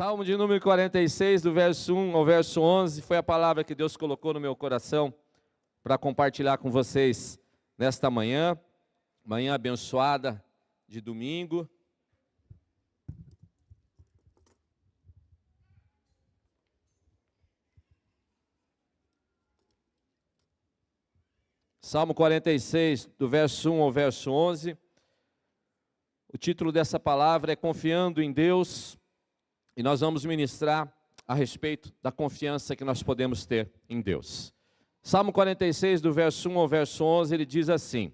Salmo de número 46, do verso 1 ao verso 11, foi a palavra que Deus colocou no meu coração para compartilhar com vocês nesta manhã, manhã abençoada de domingo. Salmo 46, do verso 1 ao verso 11, o título dessa palavra é Confiando em Deus, e nós vamos ministrar a respeito da confiança que nós podemos ter em Deus. Salmo 46, do verso 1 ao verso 11, ele diz assim: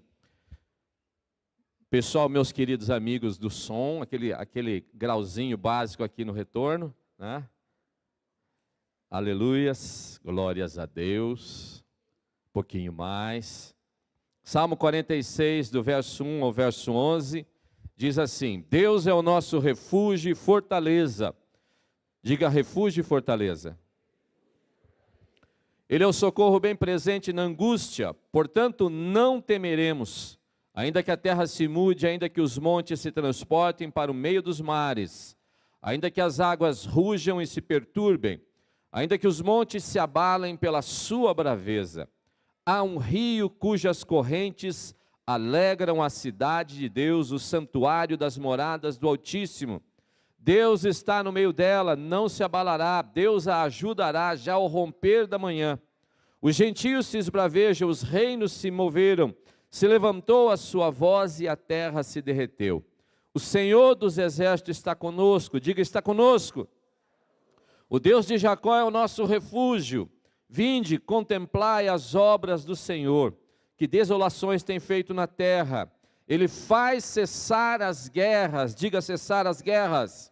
pessoal, meus queridos amigos do som, aquele grauzinho básico aqui no retorno, né? Aleluias, glórias a Deus, um pouquinho mais. Salmo 46, do verso 1 ao verso 11, diz assim: Deus é o nosso refúgio e fortaleza. Diga refúgio e fortaleza. Ele é o socorro bem presente na angústia, portanto não temeremos, ainda que a terra se mude, ainda que os montes se transportem para o meio dos mares, ainda que as águas rujam e se perturbem, ainda que os montes se abalem pela sua braveza. Há um rio cujas correntes alegram a cidade de Deus, o santuário das moradas do Altíssimo. Deus está no meio dela, não se abalará, Deus a ajudará já ao romper da manhã. Os gentios se esbravejam, os reinos se moveram, se levantou a sua voz e a terra se derreteu. O Senhor dos exércitos está conosco, diga, está conosco. O Deus de Jacó é o nosso refúgio. Vinde, contemplai as obras do Senhor, que desolações tem feito na terra. Ele faz cessar as guerras, diga cessar as guerras,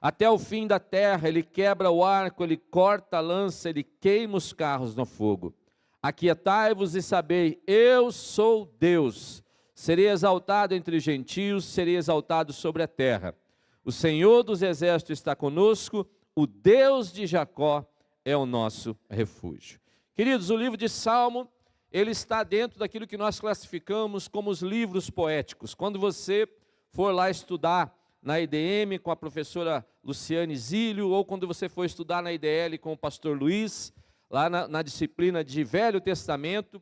até o fim da terra. Ele quebra o arco, ele corta a lança, ele queima os carros no fogo. Aquietai-vos e sabei, eu sou Deus. Serei exaltado entre os gentios, serei exaltado sobre a terra. O Senhor dos exércitos está conosco, o Deus de Jacó é o nosso refúgio. Queridos, o livro de Salmo, ele está dentro daquilo que nós classificamos como os livros poéticos. Quando você for lá estudar na IDM com a professora Luciane Zílio, ou quando você for estudar na IDL com o pastor Luiz, lá na disciplina de Velho Testamento,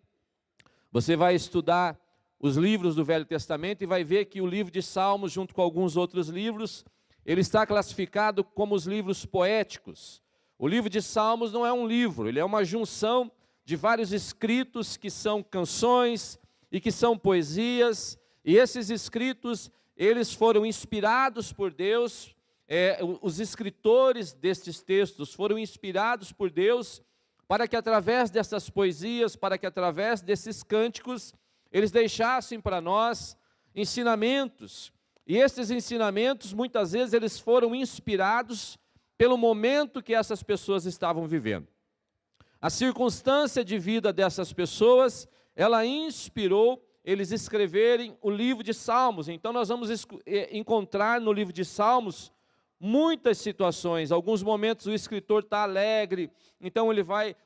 você vai estudar os livros do Velho Testamento e vai ver que o livro de Salmos, junto com alguns outros livros, ele está classificado como os livros poéticos. O livro de Salmos não é um livro, ele é uma junção de vários escritos que são canções e que são poesias, e esses escritos, eles foram inspirados por Deus, os escritores destes textos foram inspirados por Deus, para que através dessas poesias, para que através desses cânticos, eles deixassem para nós ensinamentos, e esses ensinamentos, muitas vezes, eles foram inspirados pelo momento que essas pessoas estavam vivendo. A circunstância de vida dessas pessoas, ela inspirou eles escreverem o livro de Salmos. Então nós vamos encontrar no livro de Salmos muitas situações. Alguns momentos o escritor está alegre, então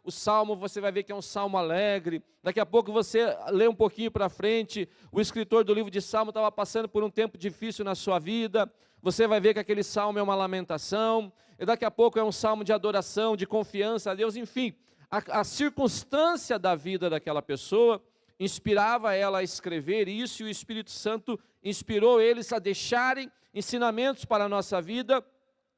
o salmo você vai ver que é um salmo alegre. Daqui a pouco você lê um pouquinho para frente, o escritor do livro de Salmo estava passando por um tempo difícil na sua vida, você vai ver que aquele salmo é uma lamentação, e daqui a pouco é um salmo de adoração, de confiança a Deus, enfim. A circunstância da vida daquela pessoa inspirava ela a escrever isso, e o Espírito Santo inspirou eles a deixarem ensinamentos para a nossa vida,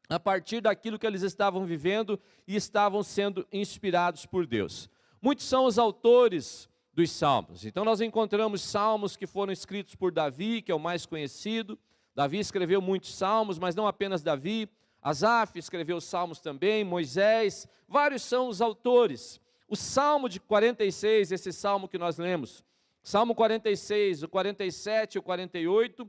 a partir daquilo que eles estavam vivendo e estavam sendo inspirados por Deus. Muitos são os autores dos salmos. Então nós encontramos salmos que foram escritos por Davi, que é o mais conhecido. Davi escreveu muitos salmos, mas não apenas Davi. Asaf escreveu salmos também, Moisés, vários são os autores. O Salmo de 46, esse salmo que nós lemos, Salmo 46, o 47 e o 48,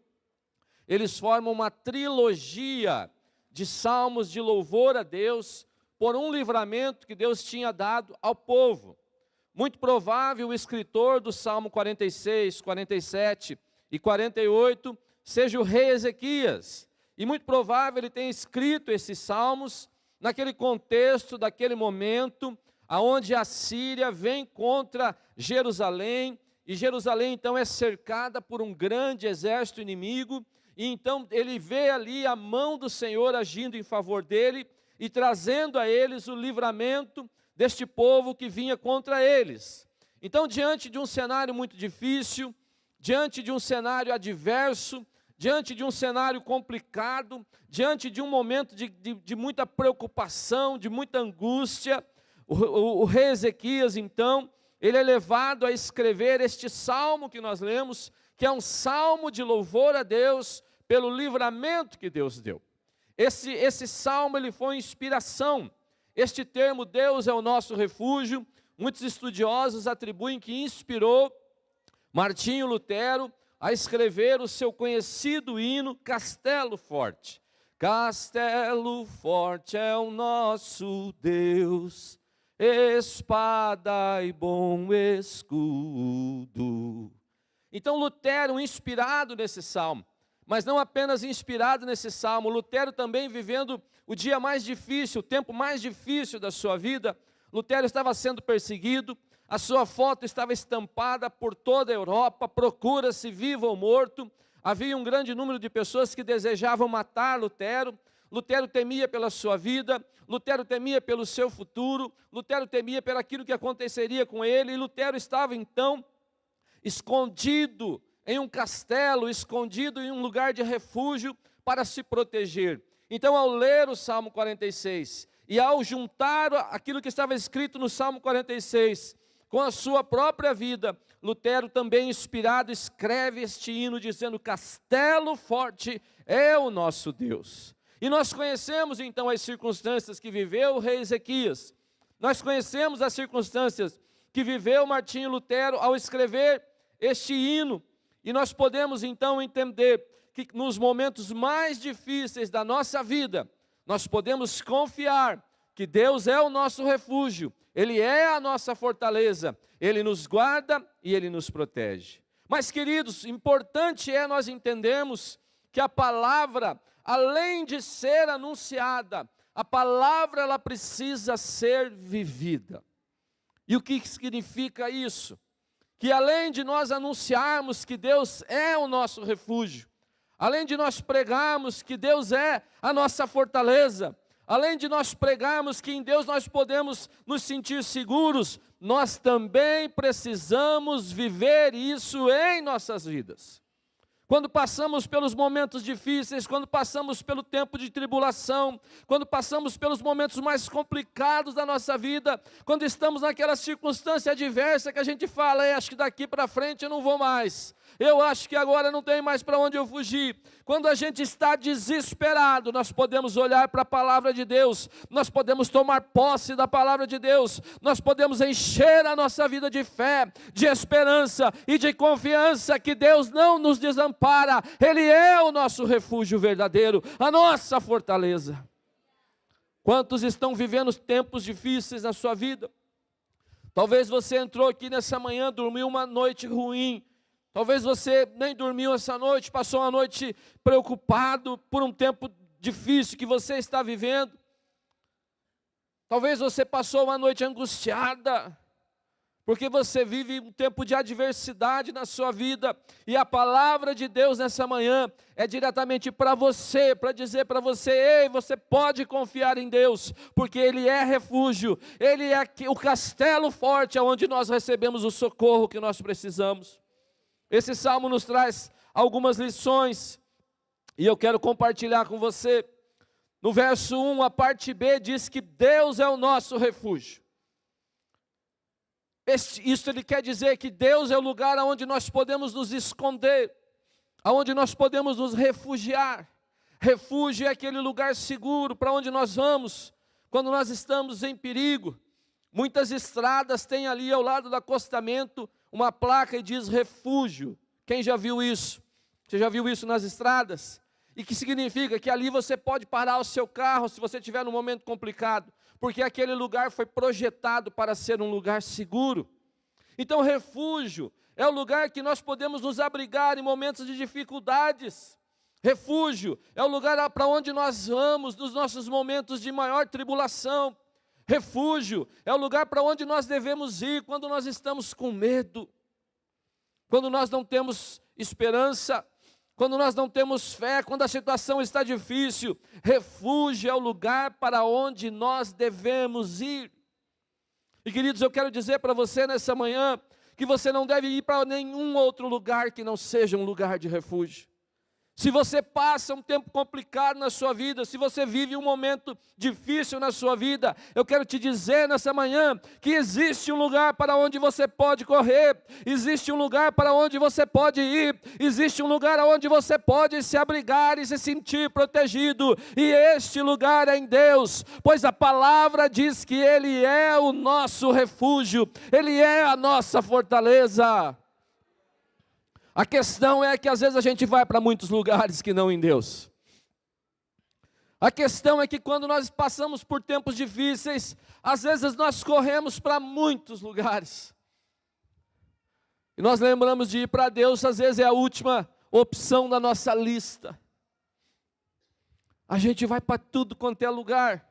eles formam uma trilogia de salmos de louvor a Deus, por um livramento que Deus tinha dado ao povo. Muito provável o escritor do Salmo 46, 47 e 48 seja o rei Ezequias, e muito provável ele tenha escrito esses salmos naquele contexto, daquele momento, aonde a Síria vem contra Jerusalém, e Jerusalém então é cercada por um grande exército inimigo, e então ele vê ali a mão do Senhor agindo em favor dele e trazendo a eles o livramento deste povo que vinha contra eles. Então, diante de um cenário muito difícil, diante de um cenário adverso, diante de um cenário complicado, diante de um momento de muita preocupação, de muita angústia, o rei Ezequias, então, ele é levado a escrever este salmo que nós lemos, que é um salmo de louvor a Deus pelo livramento que Deus deu. Esse salmo ele foi inspiração. Este termo, Deus é o nosso refúgio, muitos estudiosos atribuem que inspirou Martinho Lutero a escrever o seu conhecido hino Castelo Forte. Castelo forte é o nosso Deus, espada e bom escudo. Então Lutero, inspirado nesse salmo, mas não apenas inspirado nesse salmo, Lutero também vivendo o dia mais difícil, o tempo mais difícil da sua vida. Lutero estava sendo perseguido, a sua foto estava estampada por toda a Europa, procura-se vivo ou morto. Havia um grande número de pessoas que desejavam matar Lutero. Lutero temia pela sua vida, Lutero temia pelo seu futuro, Lutero temia pelo aquilo que aconteceria com ele, e Lutero estava então escondido em um castelo, escondido em um lugar de refúgio para se proteger. Então, ao ler o Salmo 46 e ao juntar aquilo que estava escrito no Salmo 46 com a sua própria vida, Lutero também inspirado escreve este hino dizendo: Castelo forte é o nosso Deus. E nós conhecemos então as circunstâncias que viveu o rei Ezequias, nós conhecemos as circunstâncias que viveu Martinho Lutero ao escrever este hino, e nós podemos então entender que nos momentos mais difíceis da nossa vida, nós podemos confiar que Deus é o nosso refúgio, Ele é a nossa fortaleza, Ele nos guarda e Ele nos protege. Mas, queridos, importante é nós entendermos que a palavra, além de ser anunciada, a palavra ela precisa ser vivida. E o que significa isso? Que além de nós anunciarmos que Deus é o nosso refúgio, além de nós pregarmos que Deus é a nossa fortaleza, além de nós pregarmos que em Deus nós podemos nos sentir seguros, nós também precisamos viver isso em nossas vidas. Quando passamos pelos momentos difíceis, quando passamos pelo tempo de tribulação, quando passamos pelos momentos mais complicados da nossa vida, quando estamos naquela circunstância adversa que a gente fala: acho que daqui para frente eu não vou mais, eu acho que agora não tem mais para onde eu fugir. Quando a gente está desesperado, nós podemos olhar para a palavra de Deus, nós podemos tomar posse da palavra de Deus, nós podemos encher a nossa vida de fé, de esperança e de confiança que Deus não nos desampara, Ele é o nosso refúgio verdadeiro, a nossa fortaleza. Quantos estão vivendo tempos difíceis na sua vida? Talvez você entrou aqui nessa manhã, dormiu uma noite ruim, talvez você nem dormiu essa noite, passou uma noite preocupado por um tempo difícil que você está vivendo. Talvez você passou uma noite angustiada, porque você vive um tempo de adversidade na sua vida, e a palavra de Deus nessa manhã é diretamente para você, para dizer para você: ei, você pode confiar em Deus, porque Ele é refúgio, Ele é o castelo forte, onde nós recebemos o socorro que nós precisamos. Esse salmo nos traz algumas lições, e eu quero compartilhar com você. No verso 1, a parte B diz que Deus é o nosso refúgio. Isso ele quer dizer que Deus é o lugar onde nós podemos nos esconder, onde nós podemos nos refugiar. Refúgio é aquele lugar seguro para onde nós vamos quando nós estamos em perigo. Muitas estradas têm ali ao lado do acostamento uma placa e diz refúgio. Quem já viu isso? Você já viu isso nas estradas? E que significa que ali você pode parar o seu carro se você estiver num momento complicado, porque aquele lugar foi projetado para ser um lugar seguro. Então refúgio é o lugar que nós podemos nos abrigar em momentos de dificuldades. Refúgio é o lugar para onde nós vamos nos nossos momentos de maior tribulação. Refúgio é o lugar para onde nós devemos ir quando nós estamos com medo, quando nós não temos esperança, quando nós não temos fé, quando a situação está difícil, refúgio é o lugar para onde nós devemos ir. E queridos, eu quero dizer para você nessa manhã, que você não deve ir para nenhum outro lugar que não seja um lugar de refúgio. Se você passa um tempo complicado na sua vida, se você vive um momento difícil na sua vida, eu quero te dizer nessa manhã que existe um lugar para onde você pode correr, existe um lugar para onde você pode ir, existe um lugar onde você pode se abrigar e se sentir protegido, e este lugar é em Deus, pois a palavra diz que Ele é o nosso refúgio, Ele é a nossa fortaleza. A questão é que às vezes a gente vai para muitos lugares que não em Deus. A questão é que quando nós passamos por tempos difíceis, às vezes nós corremos para muitos lugares. E nós lembramos de ir para Deus, às vezes é a última opção da nossa lista. A gente vai para tudo quanto é lugar.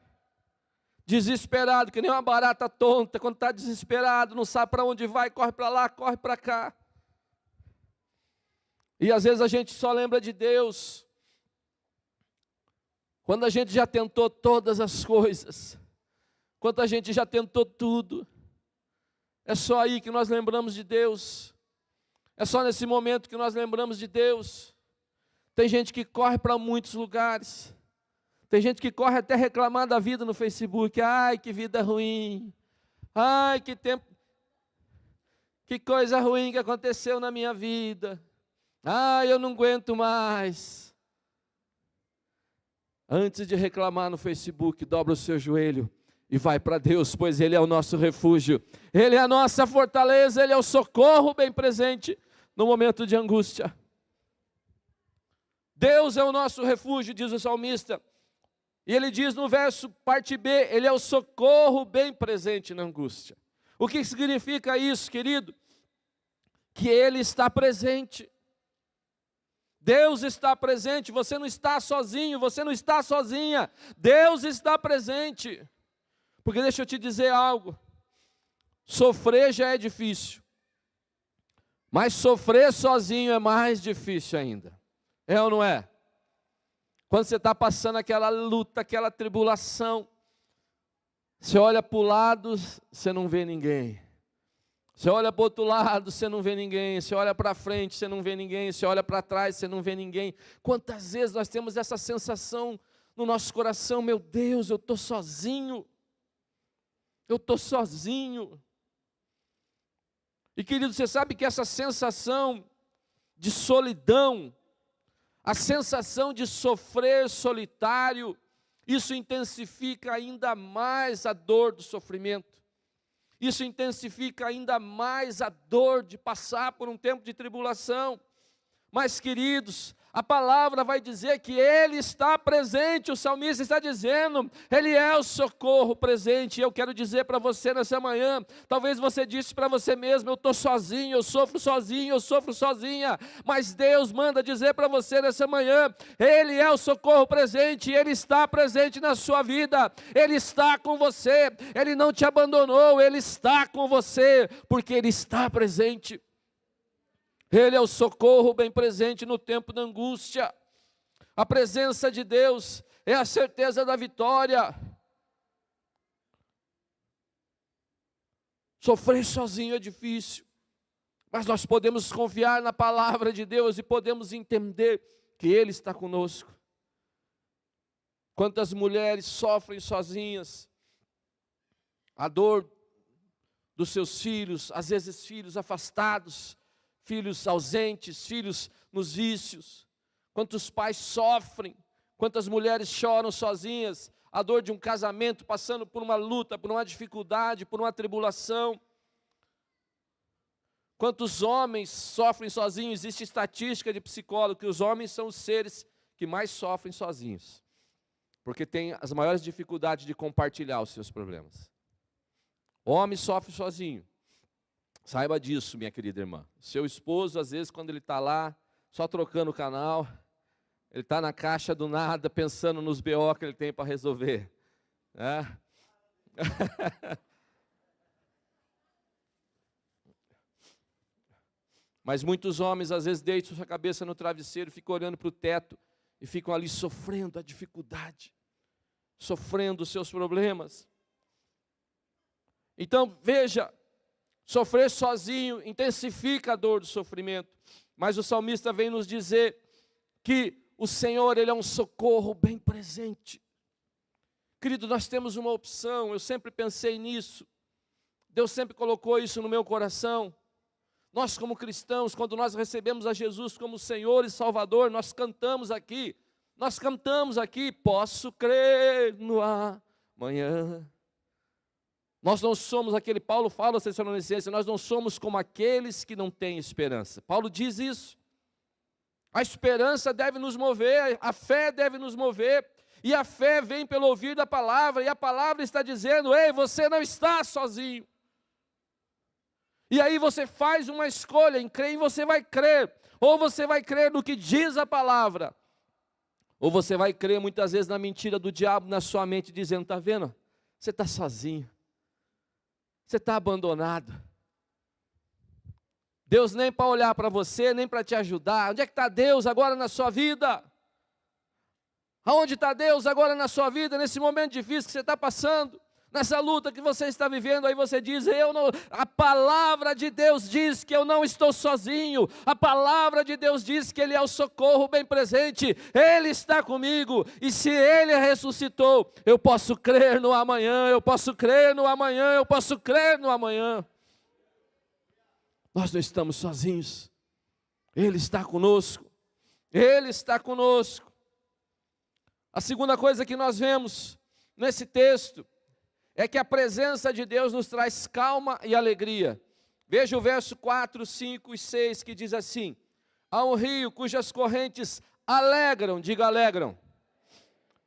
Desesperado, que nem uma barata tonta, quando está desesperado, não sabe para onde vai, corre para lá, corre para cá. E às vezes a gente só lembra de Deus quando a gente já tentou todas as coisas, quando a gente já tentou tudo. É só aí que nós lembramos de Deus, é só nesse momento que nós lembramos de Deus. Tem gente que corre para muitos lugares, tem gente que corre até reclamar da vida no Facebook. Ai, que vida ruim, ai, que tempo, que coisa ruim que aconteceu na minha vida. Ah, eu não aguento mais. Antes de reclamar no Facebook, dobra o seu joelho e vai para Deus, pois Ele é o nosso refúgio, Ele é a nossa fortaleza, Ele é o socorro bem presente no momento de angústia. Deus é o nosso refúgio, diz o salmista. E ele diz no verso parte B, Ele é o socorro bem presente na angústia. O que significa isso, querido? Que Ele está presente. Deus está presente, você não está sozinho, você não está sozinha, Deus está presente. Porque deixa eu te dizer algo, sofrer já é difícil, mas sofrer sozinho é mais difícil ainda, é ou não é? Quando você está passando aquela luta, aquela tribulação, você olha para o lado, você não vê ninguém. Você olha para o outro lado, você não vê ninguém. Você olha para frente, você não vê ninguém. Você olha para trás, você não vê ninguém. Quantas vezes nós temos essa sensação no nosso coração: meu Deus, eu estou sozinho. Eu estou sozinho. E querido, você sabe que essa sensação de solidão, a sensação de sofrer solitário, isso intensifica ainda mais a dor do sofrimento. Isso intensifica ainda mais a dor de passar por um tempo de tribulação. Mas, queridos, a palavra vai dizer que Ele está presente, o salmista está dizendo, Ele é o socorro presente. E eu quero dizer para você nessa manhã, talvez você disse para você mesmo: eu estou sozinho, eu sofro sozinha. Mas Deus manda dizer para você nessa manhã, Ele é o socorro presente, Ele está presente na sua vida, Ele está com você, Ele não te abandonou, Ele está com você, porque Ele está presente. Ele é o socorro bem presente no tempo da angústia. A presença de Deus é a certeza da vitória. Sofrer sozinho é difícil, mas nós podemos confiar na palavra de Deus e podemos entender que Ele está conosco. Quantas mulheres sofrem sozinhas a dor dos seus filhos, às vezes filhos afastados, filhos ausentes, filhos nos vícios. Quantos pais sofrem, quantas mulheres choram sozinhas, a dor de um casamento, passando por uma luta, por uma dificuldade, por uma tribulação. Quantos homens sofrem sozinhos? Existe estatística de psicólogo que os homens são os seres que mais sofrem sozinhos, porque têm as maiores dificuldades de compartilhar os seus problemas. O homem sofre sozinho. Saiba disso, minha querida irmã. Seu esposo, às vezes, quando ele está lá, só trocando o canal, ele está na caixa do nada, pensando nos BO que ele tem para resolver. Né? Mas muitos homens às vezes deitam sua cabeça no travesseiro, ficam olhando para o teto e ficam ali sofrendo a dificuldade, sofrendo os seus problemas. Então veja, sofrer sozinho intensifica a dor do sofrimento. Mas o salmista vem nos dizer que o Senhor, Ele é um socorro bem presente. Querido, nós temos uma opção, eu sempre pensei nisso. Deus sempre colocou isso no meu coração. Nós como cristãos, quando nós recebemos a Jesus como Senhor e Salvador, nós cantamos aqui, posso crer no amanhã. Nós não somos aquele, Paulo fala aos Tessalonicenses, nós não somos como aqueles que não têm esperança. Paulo diz isso. A esperança deve nos mover, a fé deve nos mover, e a fé vem pelo ouvir da palavra, e a palavra está dizendo, ei, você não está sozinho. E aí você faz uma escolha, em quem você vai crer, ou você vai crer no que diz a palavra, ou você vai crer muitas vezes na mentira do diabo na sua mente, dizendo, está vendo, você está sozinho. Você está abandonado. Deus nem para olhar para você, nem para te ajudar. Onde é que está Deus agora na sua vida? Aonde está Deus agora na sua vida, nesse momento difícil que você está passando? Nessa luta que você está vivendo, aí você diz, a palavra de Deus diz que eu não estou sozinho, a palavra de Deus diz que Ele é o socorro bem presente, Ele está comigo, e se Ele ressuscitou, eu posso crer no amanhã, eu posso crer no amanhã, eu posso crer no amanhã. Nós não estamos sozinhos, Ele está conosco, Ele está conosco. A segunda coisa que nós vemos nesse texto, é que a presença de Deus nos traz calma e alegria. Veja o verso 4, 5 e 6 que diz assim, há um rio cujas correntes alegram, diga alegram,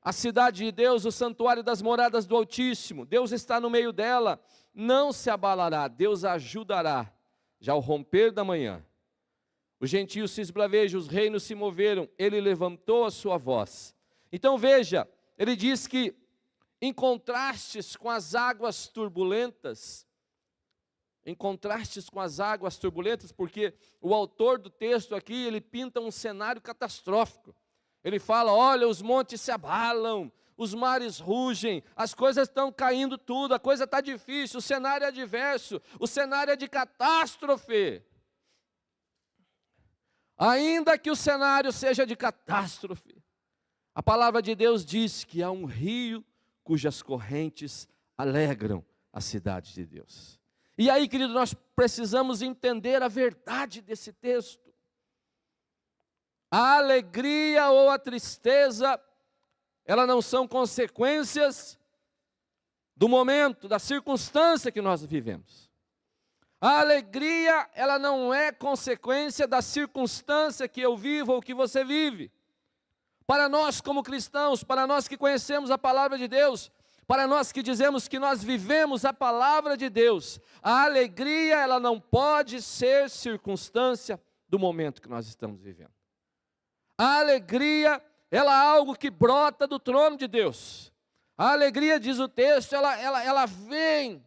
a cidade de Deus, o santuário das moradas do Altíssimo, Deus está no meio dela, não se abalará, Deus a ajudará, já ao romper da manhã. Os gentios se esbravejam, os reinos se moveram, Ele levantou a sua voz. Então veja, Ele diz que em contrastes com as águas turbulentas, porque o autor do texto aqui, ele pinta um cenário catastrófico. Ele fala, olha, os montes se abalam, os mares rugem, as coisas estão caindo tudo, a coisa está difícil, o cenário é adverso, o cenário é de catástrofe. Ainda que o cenário seja de catástrofe, a palavra de Deus diz que há um rio cujas correntes alegram a cidade de Deus. E aí, querido, nós precisamos entender a verdade desse texto. A alegria ou a tristeza, elas não são consequências do momento, da circunstância que nós vivemos. A alegria, ela não é consequência da circunstância que eu vivo ou que você vive. Para nós como cristãos, para nós que conhecemos a palavra de Deus, para nós que dizemos que nós vivemos a palavra de Deus, a alegria, ela não pode ser circunstância do momento que nós estamos vivendo. A alegria, ela é algo que brota do trono de Deus. A alegria, diz o texto, ela vem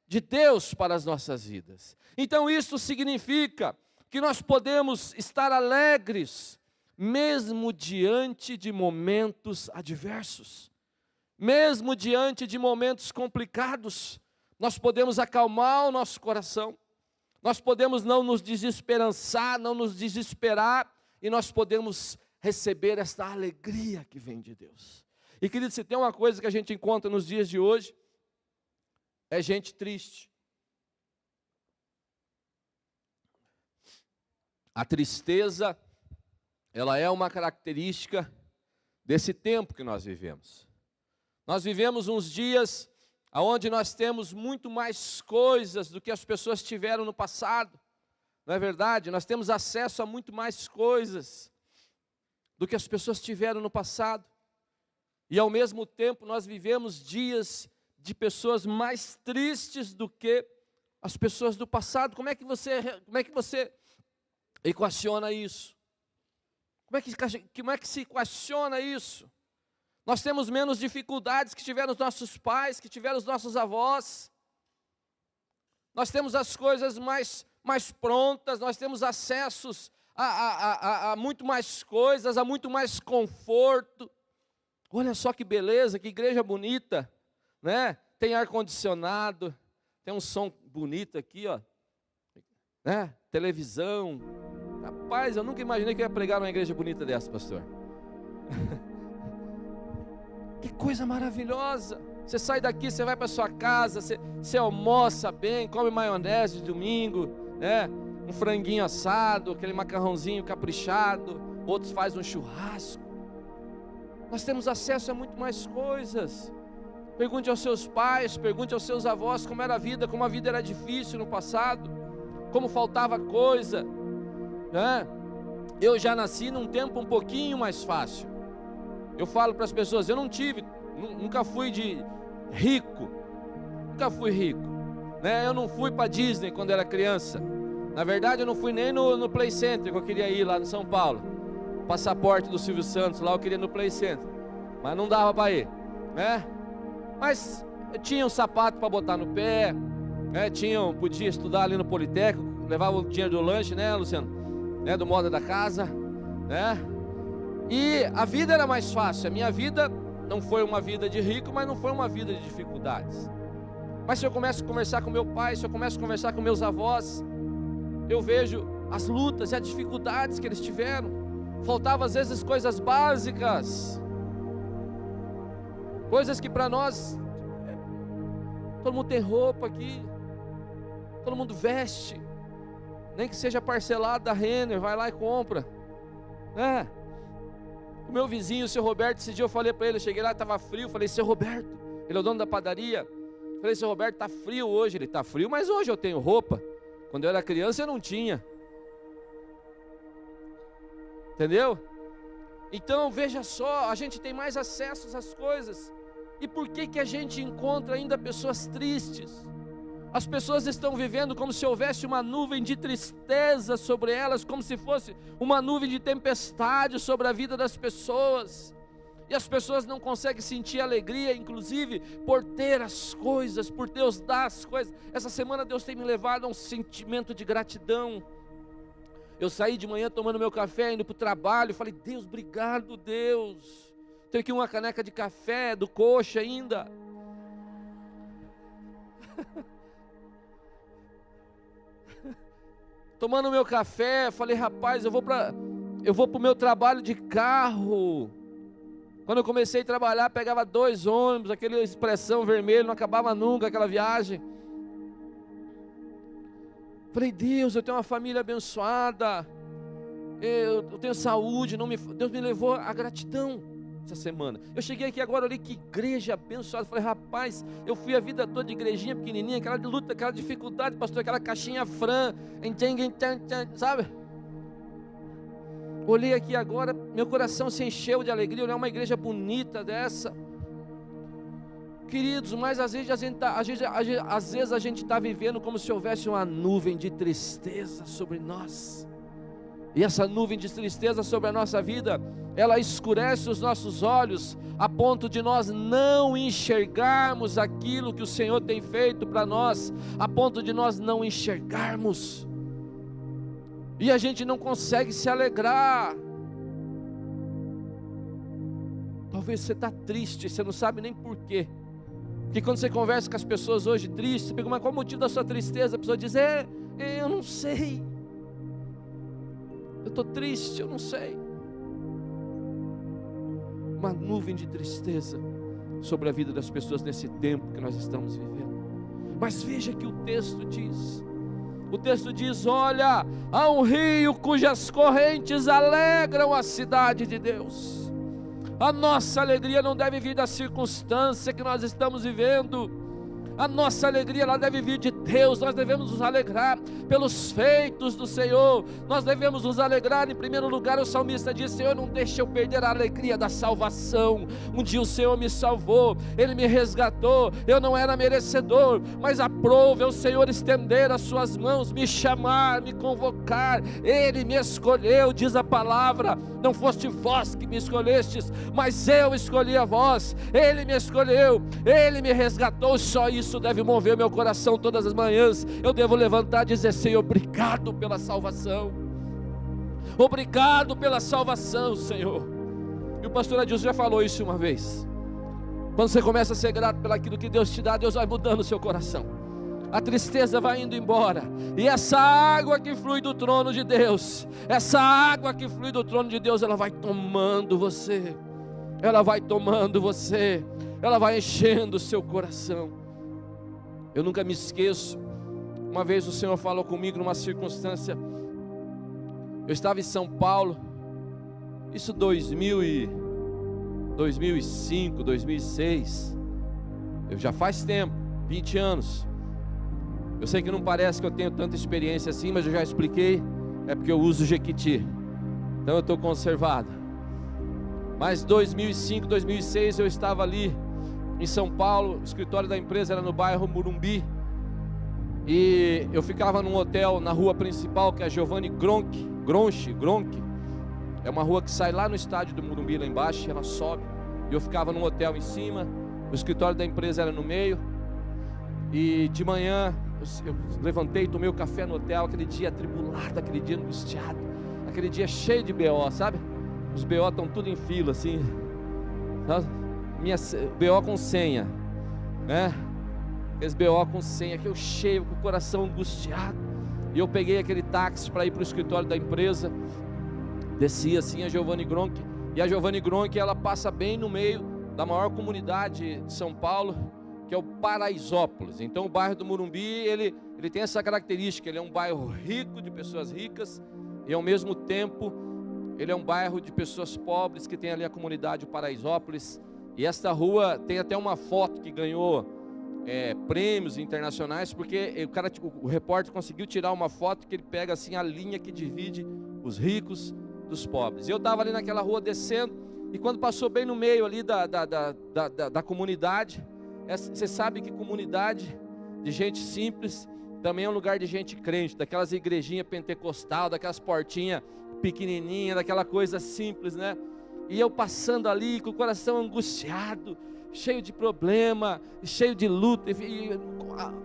de Deus para as nossas vidas. Então isso significa que nós podemos estar alegres, mesmo diante de momentos adversos, mesmo diante de momentos complicados, nós podemos acalmar o nosso coração, nós podemos não nos desesperançar, não nos desesperar, e nós podemos receber esta alegria que vem de Deus. E querido, se tem uma coisa que a gente encontra nos dias de hoje, é gente triste. A tristeza, ela é uma característica desse tempo que nós vivemos. Nós vivemos uns dias onde nós temos muito mais coisas do que as pessoas tiveram no passado. Não é verdade? Nós temos acesso a muito mais coisas do que as pessoas tiveram no passado. E ao mesmo tempo nós vivemos dias de pessoas mais tristes do que as pessoas do passado. Como é que você equaciona isso? Como é que se equaciona isso? Nós temos menos dificuldades que tiveram os nossos pais, que tiveram os nossos avós. Nós temos as coisas mais mais prontas, nós temos acessos a muito mais coisas, a muito mais conforto. Olha só que beleza, que igreja bonita, né? Tem ar-condicionado, tem um som bonito aqui, ó, né? Televisão. Rapaz, eu nunca imaginei que eu ia pregar numa igreja bonita dessa, pastor. Que coisa maravilhosa. Você sai daqui, você vai para sua casa, você almoça bem, come maionese de domingo, né? Um franguinho assado, aquele macarrãozinho caprichado, outros fazem um churrasco. Nós temos acesso a muito mais coisas. Pergunte aos seus pais, pergunte aos seus avós como era a vida, como a vida era difícil no passado, como faltava coisa, né? Eu já nasci num tempo um pouquinho mais fácil. Eu falo para as pessoas, eu nunca fui rico, né? Eu não fui para Disney quando era criança. Na verdade, eu não fui nem no Play Center, que eu queria ir lá em São Paulo. Passaporte do Silvio Santos, lá eu queria ir no Play Center, mas não dava para ir, né? Mas eu tinha um sapato para botar no pé, né? Podia estudar ali no Politécnico, levava o dinheiro do lanche, né, Luciano? Né? Do moda da casa, né? E a vida era mais fácil. A minha vida não foi uma vida de rico, mas não foi uma vida de dificuldades. Mas se eu começo a conversar com meu pai, se eu começo a conversar com meus avós, eu vejo as lutas e as dificuldades que eles tiveram. Faltavam às vezes coisas básicas, coisas que para nós, todo mundo tem roupa aqui, todo mundo veste, nem que seja parcelado da Renner, vai lá e compra, né? O meu vizinho, o seu Roberto, esse dia eu falei para ele, eu cheguei lá, estava frio, falei, seu Roberto, ele é o dono da padaria, falei, seu Roberto, está frio hoje. Ele, está frio, mas hoje eu tenho roupa. Quando eu era criança eu não tinha. Entendeu? Então veja só, a gente tem mais acesso às coisas. E por que a gente encontra ainda pessoas tristes? As pessoas estão vivendo como se houvesse uma nuvem de tristeza sobre elas, como se fosse uma nuvem de tempestade sobre a vida das pessoas. E as pessoas não conseguem sentir alegria, inclusive por ter as coisas, por Deus dar as coisas. Essa semana Deus tem me levado a um sentimento de gratidão. Eu saí de manhã tomando meu café, indo para o trabalho, falei, Deus, obrigado, Deus. Tem aqui uma caneca de café do Coxa ainda. Tomando meu café, falei, rapaz, eu vou para o meu trabalho de carro. Quando eu comecei a trabalhar, pegava 2 ônibus, aquele expressão vermelho, não acabava nunca aquela viagem. Falei, Deus, eu tenho uma família abençoada, eu tenho saúde, Deus me levou à gratidão essa semana. Eu cheguei aqui agora, olhei que igreja abençoada, falei, rapaz, eu fui a vida toda de igrejinha pequenininha, aquela de luta, aquela dificuldade, pastor, aquela caixinha Fran, sabe? Olhei aqui agora, meu coração se encheu de alegria, olhar uma igreja bonita dessa. Queridos, mas às vezes a gente está vivendo como se houvesse uma nuvem de tristeza sobre nós. E essa nuvem de tristeza sobre a nossa vida, ela escurece os nossos olhos, a ponto de nós não enxergarmos aquilo que o Senhor tem feito para nós, a ponto de nós não enxergarmos. E a gente não consegue se alegrar. Talvez você está triste, você não sabe nem porquê. Porque quando você conversa com as pessoas hoje tristes, você pergunta, mas qual o motivo da sua tristeza? A pessoa diz, eu não sei. Eu estou triste, eu não sei. Uma nuvem de tristeza sobre a vida das pessoas nesse tempo que nós estamos vivendo. Mas veja que o texto diz, olha, há um rio cujas correntes alegram a cidade de Deus. A nossa alegria não deve vir da circunstância que nós estamos vivendo. A nossa alegria, ela deve vir de Deus. Nós devemos nos alegrar pelos feitos do Senhor. Nós devemos nos alegrar. Em primeiro lugar, o salmista diz, Senhor, não deixe eu perder a alegria da salvação. Um dia o Senhor me salvou, Ele me resgatou, eu não era merecedor, mas aprove o Senhor estender as suas mãos, me chamar, me convocar. Ele me escolheu, diz a palavra. não foste vós que me escolhestes, mas eu escolhi a vós. Ele me escolheu, Ele me resgatou. Só isso deve mover meu coração todas as manhãs. Eu devo levantar e dizer: Senhor, obrigado pela salvação. Obrigado pela salvação, Senhor. E o pastor Adilson já falou isso uma vez. Quando você começa a ser grato pelo aquilo que Deus te dá, Deus vai mudando o seu coração. A tristeza vai indo embora. E essa água que flui do trono de Deus, essa água que flui do trono de Deus, ela vai tomando você. Ela vai tomando você. Ela vai enchendo o seu coração. Eu nunca me esqueço. Uma vez o Senhor falou comigo numa circunstância. Eu estava em São Paulo. Isso 2005, 2006. Já faz tempo, 20 anos. Eu sei que não parece que eu tenho tanta experiência assim, mas eu já expliquei. É porque eu uso Jequiti, então eu estou conservado. Mas 2005, 2006 eu estava ali em São Paulo. O escritório da empresa era no bairro Morumbi. E eu ficava num hotel na rua principal, que é a Giovanni Gronchi. É uma rua que sai lá no estádio do Morumbi, lá embaixo, ela sobe. E eu ficava num hotel em cima. O escritório da empresa era no meio. E de manhã eu levantei, tomei o café no hotel. Aquele dia atribulado, aquele dia angustiado, aquele dia cheio de BO, sabe? Os BO estão tudo em fila assim, sabe? Minha BO com senha, né? Aqueles BO com senha, que eu cheio, com o coração angustiado. E eu peguei aquele táxi para ir para o escritório da empresa. Desci assim a Giovanni Gronchi. E a Giovanni Gronchi, ela passa bem no meio da maior comunidade de São Paulo, que é o Paraisópolis. Então o bairro do Morumbi, ele tem essa característica. Ele é um bairro rico, de pessoas ricas, e ao mesmo tempo ele é um bairro de pessoas pobres, que tem ali a comunidade, o Paraisópolis. E esta rua tem até uma foto que ganhou prêmios internacionais, porque o repórter conseguiu tirar uma foto que ele pega assim a linha que divide os ricos dos pobres. E eu estava ali naquela rua descendo, e quando passou bem no meio ali da comunidade, você sabe que comunidade de gente simples também é um lugar de gente crente, daquelas igrejinhas pentecostal, daquelas portinhas pequenininhas, daquela coisa simples, né? E eu passando ali com o coração angustiado, cheio de problema, cheio de luta.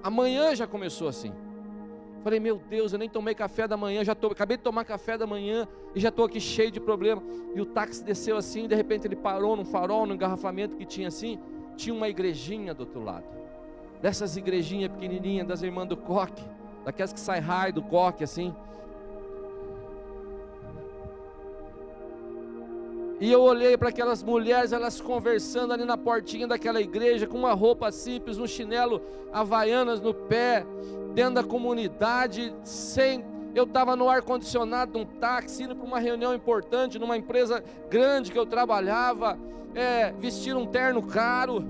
Amanhã já começou assim. Falei, meu Deus, eu nem tomei café da manhã, acabei de tomar café da manhã e já estou aqui cheio de problema. E o táxi desceu assim, de repente ele parou num farol, num engarrafamento que tinha assim, tinha uma igrejinha do outro lado. Dessas igrejinhas pequenininhas das irmãs do coque, daquelas que sai raio do coque assim. E eu olhei para aquelas mulheres, elas conversando ali na portinha daquela igreja, com uma roupa simples, um chinelo havaianas no pé, dentro da comunidade, eu estava no ar-condicionado de um táxi, indo para uma reunião importante, numa empresa grande que eu trabalhava, vestindo um terno caro,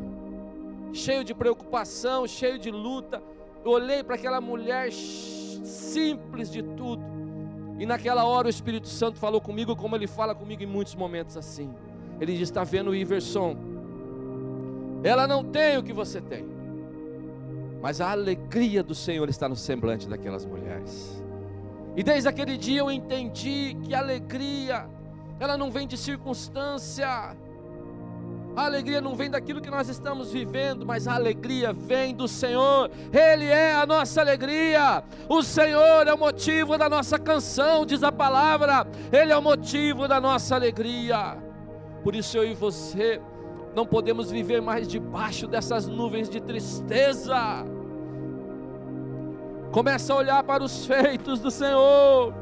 cheio de preocupação, cheio de luta. Eu olhei para aquela mulher simples de tudo. E naquela hora o Espírito Santo falou comigo, como Ele fala comigo em muitos momentos assim. Ele diz, está vendo, Iverson? Ela não tem o que você tem, mas a alegria do Senhor está no semblante daquelas mulheres. E desde aquele dia eu entendi que a alegria, ela não vem de circunstância. A alegria não vem daquilo que nós estamos vivendo, mas a alegria vem do Senhor. Ele é a nossa alegria. O Senhor é o motivo da nossa canção, diz a palavra. Ele é o motivo da nossa alegria. Por isso eu e você não podemos viver mais debaixo dessas nuvens de tristeza. Começa a olhar para os feitos do Senhor.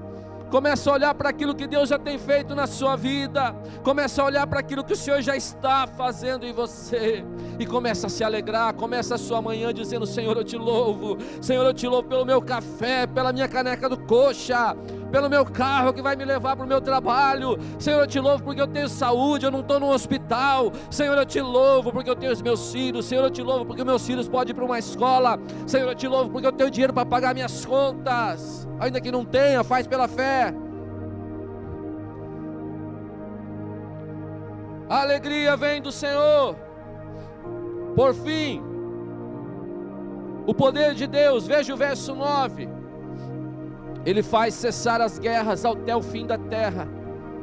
Começa a olhar para aquilo que Deus já tem feito na sua vida. Começa a olhar para aquilo que o Senhor já está fazendo em você. E começa a se alegrar. Começa a sua manhã dizendo, Senhor, eu te louvo. Senhor, eu te louvo pelo meu café, pela minha caneca do coxa, pelo meu carro que vai me levar para o meu trabalho. Senhor, eu te louvo porque eu tenho saúde, eu não estou no hospital. Senhor, eu te louvo porque eu tenho os meus filhos. Senhor, eu te louvo porque meus filhos podem ir para uma escola. Senhor, eu te louvo porque eu tenho dinheiro para pagar minhas contas. Ainda que não tenha, faz pela fé. A alegria vem do Senhor. Por fim, o poder de Deus, veja o verso 9. Ele faz cessar as guerras até o fim da terra.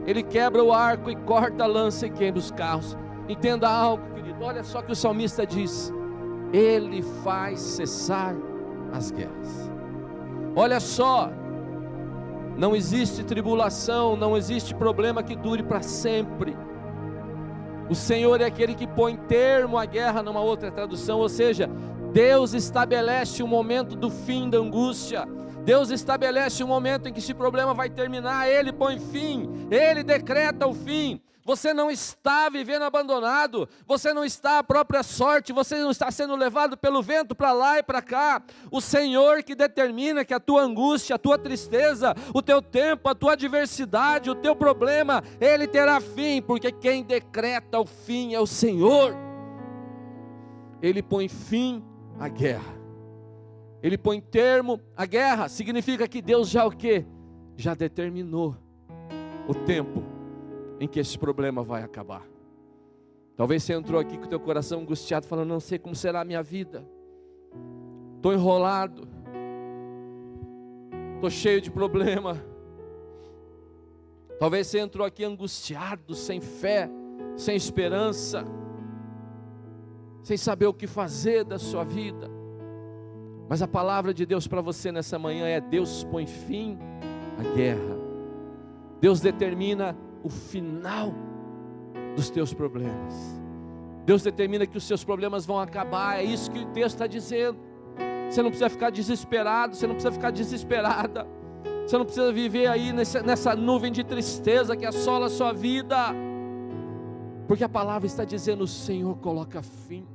Ele quebra o arco e corta a lança e queima os carros. Entenda algo, querido, olha só que o salmista diz: Ele faz cessar as guerras. Olha só, não existe tribulação, não existe problema que dure para sempre. O Senhor é aquele que põe termo à guerra, numa outra tradução, ou seja, Deus estabelece o momento do fim da angústia. Deus estabelece o momento em que esse problema vai terminar, Ele põe fim, Ele decreta o fim. Você não está vivendo abandonado, você não está à própria sorte, você não está sendo levado pelo vento para lá e para cá. O Senhor que determina que a tua angústia, a tua tristeza, o teu tempo, a tua adversidade, o teu problema, Ele terá fim, porque quem decreta o fim é o Senhor. Ele põe fim à guerra, Ele põe termo à guerra. Significa que Deus já o quê? Já determinou o tempo em que esse problema vai acabar. Talvez você entrou aqui com o teu coração angustiado, falando: não sei como será a minha vida, estou enrolado, estou cheio de problema. Talvez você entrou aqui angustiado, sem fé, sem esperança, sem saber o que fazer da sua vida. Mas a palavra de Deus para você nessa manhã é: Deus põe fim à guerra. Deus determina o final dos teus problemas. Deus determina que os seus problemas vão acabar. É isso que o texto está dizendo. Você não precisa ficar desesperado, você não precisa ficar desesperada, você não precisa viver aí nessa nuvem de tristeza que assola a sua vida, porque a palavra está dizendo: o Senhor coloca fim,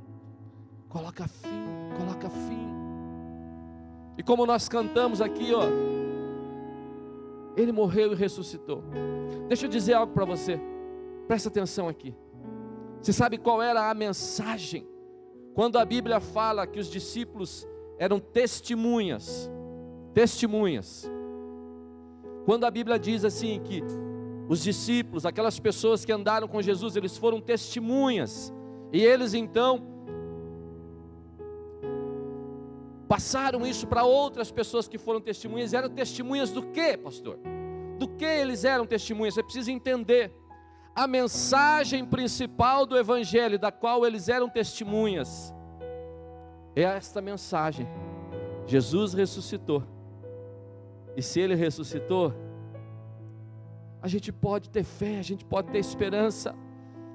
coloca fim, coloca fim. E como nós cantamos aqui, ó, Ele morreu e ressuscitou. Deixa eu dizer algo para você, presta atenção aqui. Você sabe qual era a mensagem quando a Bíblia fala que os discípulos eram testemunhas? Testemunhas. Quando a Bíblia diz assim que os discípulos, aquelas pessoas que andaram com Jesus, eles foram testemunhas, e eles então passaram isso para outras pessoas que foram testemunhas. Eram testemunhas do quê, pastor? Do que eles eram testemunhas? Você precisa entender a mensagem principal do Evangelho, da qual eles eram testemunhas. É esta mensagem: Jesus ressuscitou. E se Ele ressuscitou, a gente pode ter fé, a gente pode ter esperança,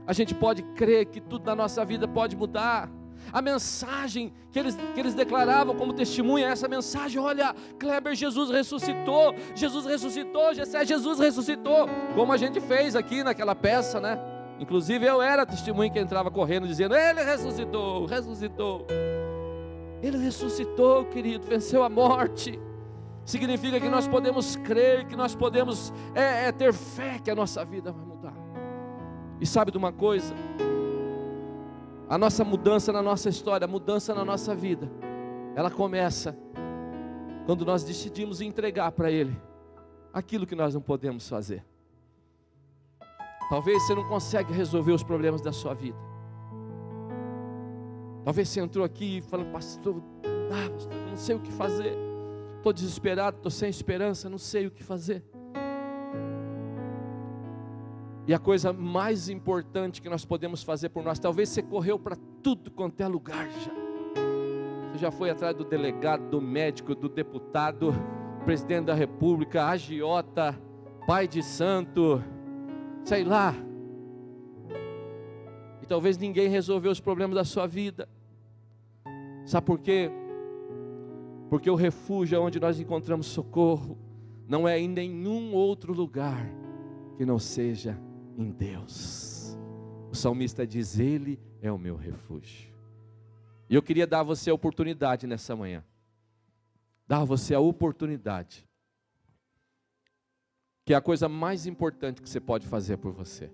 a gente pode crer que tudo na nossa vida pode mudar. A mensagem que eles declaravam como testemunha é essa mensagem: olha, Kleber, Jesus ressuscitou, Gessé, Jesus ressuscitou, como a gente fez aqui naquela peça, né? Inclusive eu era testemunha que entrava correndo dizendo: Ele ressuscitou, ressuscitou. Ele ressuscitou, querido, venceu a morte. Significa que nós podemos crer, que nós podemos ter fé que a nossa vida vai mudar. E sabe de uma coisa? A nossa mudança na nossa história, a mudança na nossa vida, ela começa quando nós decidimos entregar para Ele aquilo que nós não podemos fazer. Talvez você não consiga resolver os problemas da sua vida. Talvez você entrou aqui falando: pastor, não sei o que fazer, estou desesperado, estou sem esperança, não sei o que fazer. E a coisa mais importante que nós podemos fazer por nós, talvez você correu para tudo quanto é lugar já. Você já foi atrás do delegado, do médico, do deputado, presidente da república, agiota, pai de santo, sei lá. E talvez ninguém resolveu os problemas da sua vida. Sabe por quê? Porque o refúgio onde nós encontramos socorro não é em nenhum outro lugar que não seja em Deus. O salmista diz: Ele é o meu refúgio. E eu queria dar a você a oportunidade nessa manhã, dar a você a oportunidade, que é a coisa mais importante que você pode fazer por você,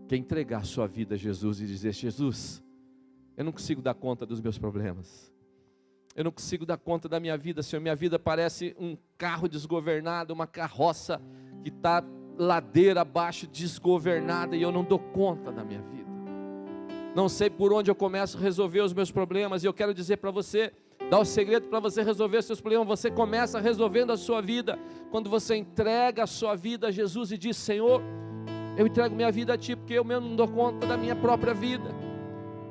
que é entregar a sua vida a Jesus e dizer: Jesus, eu não consigo dar conta dos meus problemas, eu não consigo dar conta da minha vida, Senhor. Minha vida parece um carro desgovernado, uma carroça que está ladeira abaixo, desgovernada, e eu não dou conta da minha vida. Não sei por onde eu começo a resolver os meus problemas, e eu quero dizer para você dá o segredo para você resolver seus problemas. Você começa resolvendo a sua vida, quando você entrega a sua vida a Jesus e diz: Senhor, eu entrego minha vida a Ti, porque eu mesmo não dou conta da minha própria vida.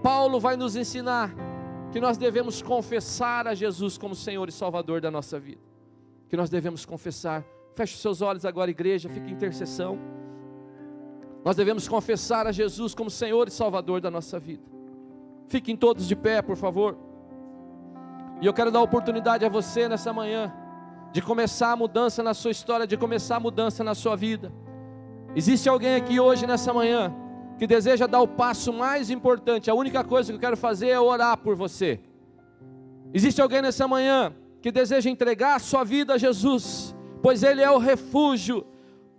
Paulo vai nos ensinar que nós devemos confessar a Jesus como Senhor e Salvador da nossa vida, que nós devemos confessar. Feche os seus olhos agora, igreja, fique em intercessão. Nós devemos confessar a Jesus como Senhor e Salvador da nossa vida. Fiquem todos de pé, por favor. E eu quero dar oportunidade a você nessa manhã de começar a mudança na sua história, de começar a mudança na sua vida. Existe alguém aqui hoje nessa manhã que deseja dar o passo mais importante? A única coisa que eu quero fazer é orar por você. Existe alguém nessa manhã que deseja entregar a sua vida a Jesus, pois Ele é o refúgio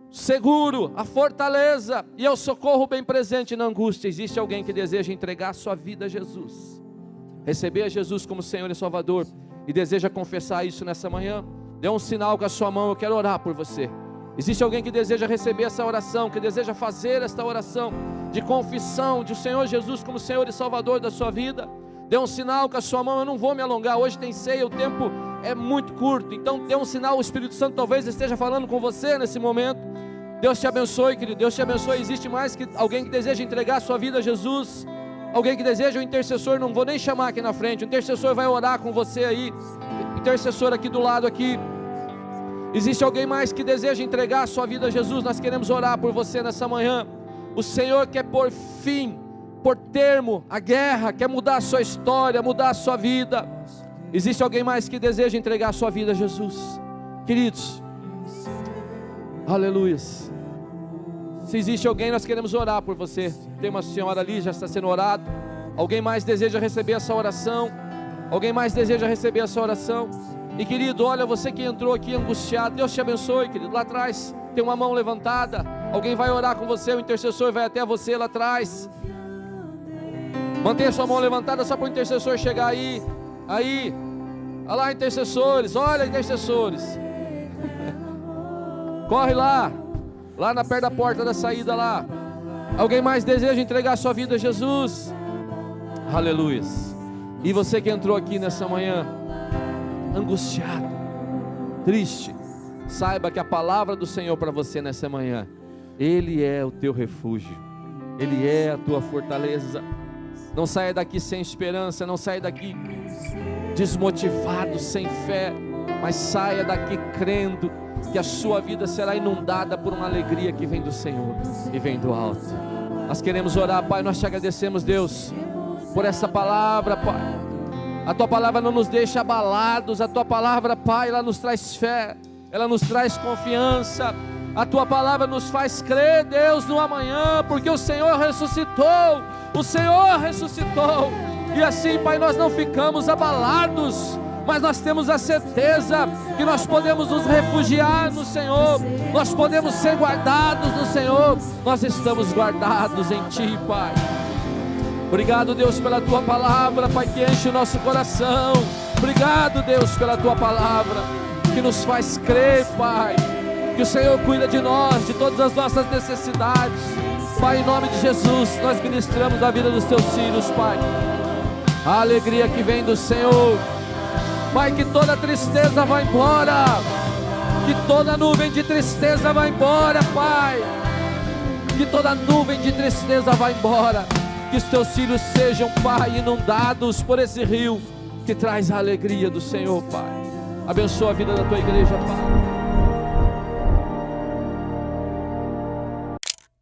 seguro, a fortaleza e é o socorro bem presente na angústia. Existe alguém que deseja entregar a sua vida a Jesus, receber a Jesus como Senhor e Salvador, e deseja confessar isso nessa manhã? Dê um sinal com a sua mão, eu quero orar por você. Existe alguém que deseja receber essa oração, que deseja fazer esta oração de confissão de o Senhor Jesus como Senhor e Salvador da sua vida? Dê um sinal com a sua mão. Eu não vou me alongar, hoje tem ceia, o tempo é muito curto, então dê um sinal. O Espírito Santo talvez esteja falando com você nesse momento. Deus te abençoe, querido, Deus te abençoe. Existe mais que alguém que deseja entregar a sua vida a Jesus? Alguém que deseja, um intercessor, não vou nem chamar aqui na frente, o intercessor vai orar com você aí, intercessor aqui do lado aqui. Existe alguém mais que deseja entregar a sua vida a Jesus? Nós queremos orar por você nessa manhã. O Senhor quer pôr fim, por termo, a guerra, quer mudar a sua história, mudar a sua vida. Existe alguém mais que deseja entregar a sua vida a Jesus? Queridos, aleluia. Se existe alguém, nós queremos orar por você. Tem uma senhora ali, já está sendo orado. Alguém mais deseja receber essa oração? Alguém mais deseja receber essa oração? E querido, olha, você que entrou aqui angustiado, Deus te abençoe, querido. Lá atrás tem uma mão levantada, alguém vai orar com você, o intercessor vai até você lá atrás. Mantenha sua mão levantada só para o intercessor chegar aí. Aí, olha lá, intercessores, olha, intercessores. Corre lá na perto da porta da saída lá. Alguém mais deseja entregar sua vida a Jesus? Aleluia. E você que entrou aqui nessa manhã angustiado, triste, saiba que a palavra do Senhor para você nessa manhã: Ele é o teu refúgio, Ele é a tua fortaleza. Não saia daqui sem esperança, não saia daqui desmotivado, sem fé, mas saia daqui crendo que a sua vida será inundada por uma alegria que vem do Senhor e vem do alto. Nós queremos orar, Pai, nós te agradecemos, Deus, por essa palavra, Pai. A tua palavra não nos deixa abalados, a tua palavra, Pai, ela nos traz fé, ela nos traz confiança. A tua palavra nos faz crer, Deus, no amanhã, porque o Senhor ressuscitou, o Senhor ressuscitou. E assim, Pai, nós não ficamos abalados, mas nós temos a certeza que nós podemos nos refugiar no Senhor, nós podemos ser guardados no Senhor, nós estamos guardados em Ti, Pai. Obrigado, Deus, pela Tua palavra, Pai, que enche o nosso coração. Obrigado, Deus, pela Tua palavra, que nos faz crer, Pai, que o Senhor cuida de nós, de todas as nossas necessidades. Pai, em nome de Jesus, nós ministramos a vida dos Teus filhos, Pai. A alegria que vem do Senhor, Pai, que toda tristeza vai embora, que toda nuvem de tristeza vai embora, Pai, que toda nuvem de tristeza vai embora, que os Teus filhos sejam, Pai, inundados por esse rio que traz a alegria do Senhor, Pai. Abençoa a vida da Tua igreja, Pai.